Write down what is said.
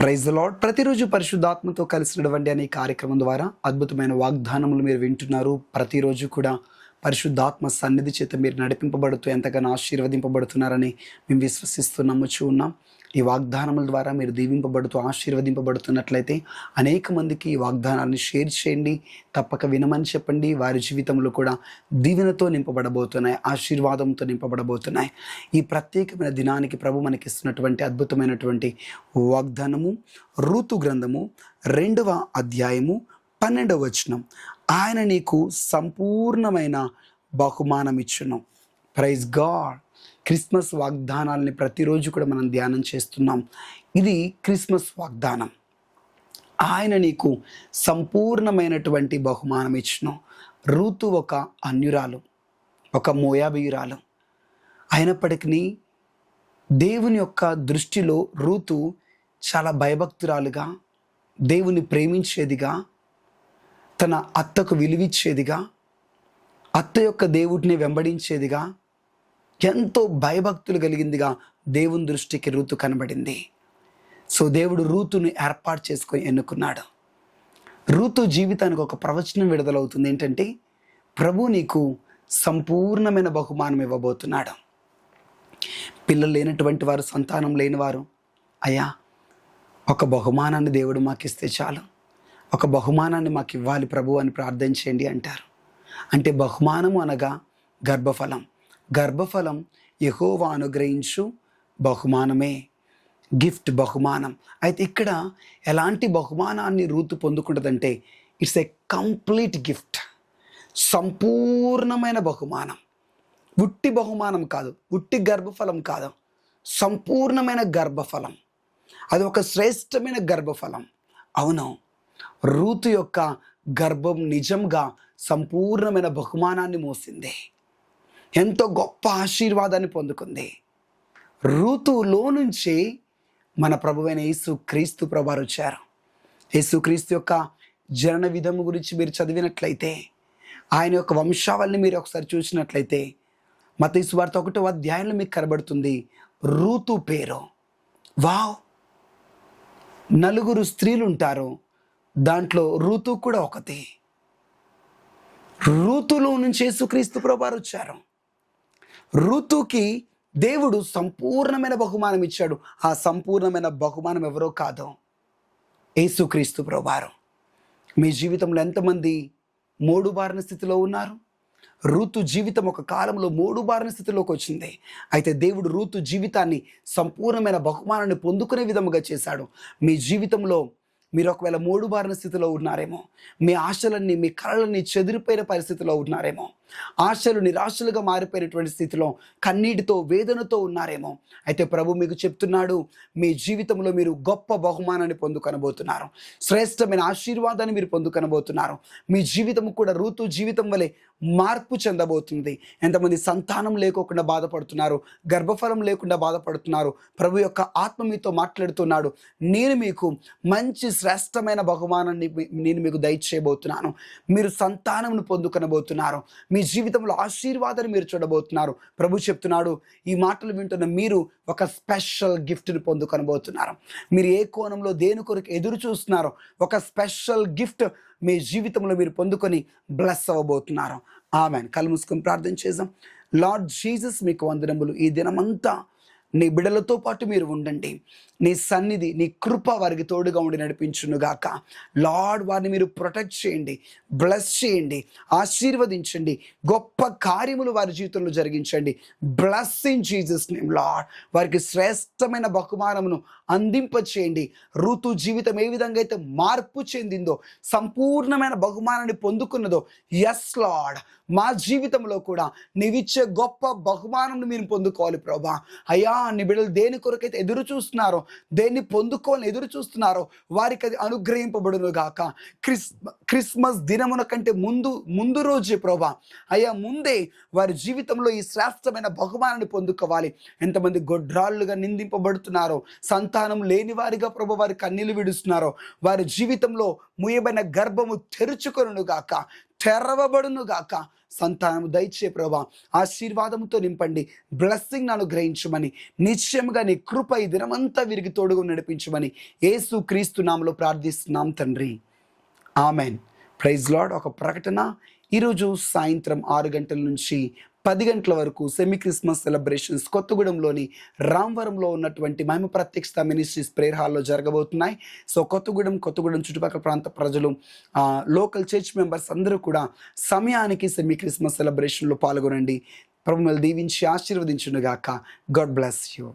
Praise the lord. ప్రతిరోజు పరిశుద్ధాత్మతో కలిసినటువంటి అనే కార్యక్రమం ద్వారా అద్భుతమైన వాగ్దానములు మీరు వింటున్నారు. ప్రతిరోజు కూడా పరిశుద్ధాత్మ సన్నిధి చేత మీరు నడిపింపబడుతూ ఎంతగానో ఆశీర్వదింపబడుతున్నారని మేము విశ్వసిస్తూ నమ్ముచూ ఉన్నాం. ఈ వాగ్దానముల ద్వారా మీరు దీవింపబడుతూ ఆశీర్వదింపబడుతున్నట్లయితే అనేక మందికి ఈ వాగ్దానాన్ని షేర్ చేయండి. తప్పక వినమని చెప్పండి. వారి జీవితంలో కూడా దీవెనతో నింపబడబోతున్నాయి, ఆశీర్వాదంతో నింపబడబోతున్నాయి. ఈ ప్రత్యేకమైన దినానికి ప్రభు మనకిస్తున్నటువంటి అద్భుతమైనటువంటి వాగ్దానము రూతు గ్రంథము 2వ అధ్యాయము 12వ వచనం. ఆయన నీకు సంపూర్ణమైన బహుమానం ఇచ్చును. Praise God. క్రిస్మస్ వాగ్దానాలని ప్రతిరోజు కూడా మనం ధ్యానం చేస్తున్నాం. ఇది క్రిస్మస్ వాగ్దానం. ఆయన నీకు సంపూర్ణమైనటువంటి బహుమానం ఇచ్చును. రూతు ఒక అన్యురాలు, ఒక మోయాబీయురాలు అయినప్పటికీ దేవుని యొక్క దృష్టిలో రూతు చాలా భయభక్తురాలుగా, దేవుని ప్రేమించేదిగా, తన అత్తకు విలువిచ్చేదిగా, అత్త యొక్క దేవుడిని వెంబడించేదిగా, ఎంతో భయభక్తులు కలిగిందిగా దేవుని దృష్టికి రూతు కనబడింది. సో దేవుడు రూతుని ఏర్పాటు చేసుకొని ఎన్నుకున్నాడు. రూతు జీవితానికి ఒక ప్రవచనం విడుదలవుతుంది. ఏంటంటే, ప్రభు నీకు సంపూర్ణమైన బహుమానం ఇవ్వబోతున్నాడు. పిల్లలు లేనటువంటి వారు, సంతానం లేనివారు, అయ్యా ఒక బహుమానాన్ని దేవుడు మాకు ఇస్తే చాలు, ఒక బహుమానాన్ని మాకు ఇవ్వాలి ప్రభు అని ప్రార్థన చేయండి అంటారు. అంటే బహుమానము అనగా గర్భఫలం. గర్భఫలం యెహోవా అనుగ్రహించు బహుమానమే, గిఫ్ట్, బహుమానం. అయితే ఇక్కడ ఎలాంటి బహుమానాన్ని రూతు పొందుకుంటుందంటే, ఇట్స్ ఎ కంప్లీట్ గిఫ్ట్, సంపూర్ణమైన బహుమానం. ఉట్టి బహుమానం కాదు, ఉట్టి గర్భఫలం కాదు, సంపూర్ణమైన గర్భఫలం. అది ఒక శ్రేష్టమైన గర్భఫలం. అవును, రూతు యొక్క గర్భం నిజంగా సంపూర్ణమైన బహుమానాన్ని మోసింది, ఎంతో గొప్ప ఆశీర్వాదాన్ని పొందుకుంది. రూతులో నుంచి మన ప్రభువైన యేసుక్రీస్తు ప్రభువారు వచ్చారు. యేసుక్రీస్తు యొక్క జనన విధము గురించి మీరు చదివినట్లయితే, ఆయన యొక్క వంశావళిని మీరు ఒకసారి చూసినట్లయితే, మత్తయి సువార్త 1వ అధ్యాయంలో మీకు కనబడుతుంది రూతు పేరు. వావ్, 4 స్త్రీలు ఉంటారు, దాంట్లో రూతు కూడా ఒకటి. రూతులో నుంచి యేసుక్రీస్తు ప్రభువారు వచ్చారు. రూతుకి దేవుడు సంపూర్ణమైన బహుమానం ఇచ్చాడు. ఆ సంపూర్ణమైన బహుమానం ఎవరో కాదు, యేసుక్రీస్తు ప్రభువారు. మీ జీవితంలో ఎంతమంది మోడుబారిన స్థితిలో ఉన్నారు? రూతు జీవితం ఒక కాలంలో మోడుబారిన స్థితిలోకి వచ్చింది. అయితే దేవుడు రూతు జీవితాన్ని సంపూర్ణమైన బహుమానాన్ని పొందుకునే విధముగా చేశాడు. మీ జీవితంలో మీరు ఒకవేళ మోడుబారిన స్థితిలో ఉన్నారేమో, మీ ఆశలన్నీ, మీ కలలన్నీ చెదిరిపోయిన పరిస్థితిలో ఉన్నారేమో, ఆశలు నిరాశలుగా మారిపోయినటువంటి స్థితిలో కన్నీటితో, వేదనతో ఉన్నారేమో. అయితే ప్రభు మీకు చెప్తున్నాడు, మీ జీవితంలో మీరు గొప్ప బహుమానాన్ని పొందుకొనబోతున్నారు, శ్రేష్టమైన ఆశీర్వాదాన్ని మీరు పొందుకొనబోతున్నారు. మీ జీవితం కూడా రూతు జీవితం వలె మార్పు చెందబోతుంది. ఎంతమంది సంతానం లేకోకుండా బాధపడుతున్నారు, గర్భఫలం లేకుండా బాధపడుతున్నారు, ప్రభు యొక్క ఆత్మ మీతో మాట్లాడుతున్నాడు. నేను మీకు మంచి శ్రేష్టమైన బహుమానాన్ని నేను మీకు దయచేయబోతున్నాను. మీరు సంతానంను పొందుకొనబోతున్నారు, మీ జీవితంలో ఆశీర్వాదాన్ని మీరు చూడబోతున్నారు. ప్రభు చెప్తున్నాడు, ఈ మాటలు వింటున్న మీరు ఒక స్పెషల్ గిఫ్ట్ని పొందుకొనబోతున్నారు. మీరు ఏ కోణంలో దేని కొరకు ఎదురు చూస్తున్నారో ఒక స్పెషల్ గిఫ్ట్ మీ జీవితంలో మీరు పొందుకొని బ్లెస్ అవ్వబోతున్నారు. ఆమెన్. కళ్ళు మూసుకొని ప్రార్థన చేద్దాం. లార్డ్ జీసస్, మీకు వందనములు. ఈ దినమంతా నీ బిడ్డలతో పాటు మీరు ఉండండి. నీ సన్నిధి, నీ కృప వారికి తోడుగా ఉండి నడిపించునుగాక. లార్డ్, వారిని మీరు ప్రొటెక్ట్ చేయండి, బ్లెస్ చేయండి, ఆశీర్వదించండి, గొప్ప కార్యములు వారి జీవితంలో జరిగించండి. Bless in Jesus name lord. వారికి శ్రేష్టమైన బహుమానమును అందింప చేయండి. ఋతు జీవితం ఏ విధంగా అయితే మార్పు చెందిందో, సంపూర్ణమైన బహుమానాన్ని పొందుకున్నదో, ఎస్ లార్డ్, మా జీవితంలో కూడా నీవిచ్చే గొప్ప బహుమానం మీరు పొందుకోవాలి ప్రభా. అయ్యా, నీ బిడ్డలు దేని కొరకైతే ఎదురు చూస్తున్నారో, దేన్ని పొందుకోవాలని ఎదురు చూస్తున్నారో, వారికి అది అనుగ్రహింపబడును గాక. క్రిస్మస్ దినమున కంటే ముందు రోజే ప్రభా, అయ్యా, ముందే వారి జీవితంలో ఈ శ్రేష్టమైన బహుమానాన్ని పొందుకోవాలి. ఎంతమంది గొడ్రాళ్ళుగా నిందింపబడుతున్నారో, సంతానం లేని వారిగా ప్రభు వారి కన్నీళ్లు విడుస్తున్నారో, వారి జీవితంలో ముయ్యబడిన గర్భము తెరుచుకొనుగాక, తెరవబడును గాక. సంతానం దయచే ప్రభా, ఆశీర్వాదంతో నింపండి, బ్లెస్సింగ్ అనుగ్రహించమని, నిశ్చయముగా నీ కృప ఈ దినమంతా వీరికి తోడుగా నడిపించమని యేసు క్రీస్తు నామములో ప్రార్థిస్తున్నాం తండ్రి, ఆమెన్. Praise lord. ఒక ప్రకటన, ఈరోజు సాయంత్రం 6 గంటల నుంచి 10 గంటల వరకు సెమీ క్రిస్మస్ సెలబ్రేషన్స్ కొత్తగూడెంలోని రామవరంలో ఉన్నటువంటి మహిమ ప్రత్యక్షత మినిస్ట్రీస్ ప్రేయర్ హాల్లో జరగబోతున్నాయి. సో కొత్తగూడెం చుట్టుపక్కల ప్రాంత ప్రజలు, లోకల్ చర్చ్ మెంబర్స్ అందరూ కూడా సమయానికి సెమీ క్రిస్మస్ సెలబ్రేషన్లో పాల్గొనండి. ప్రభు మిమ్మల్ని దీవించి ఆశీర్వదించును గాక. God bless you.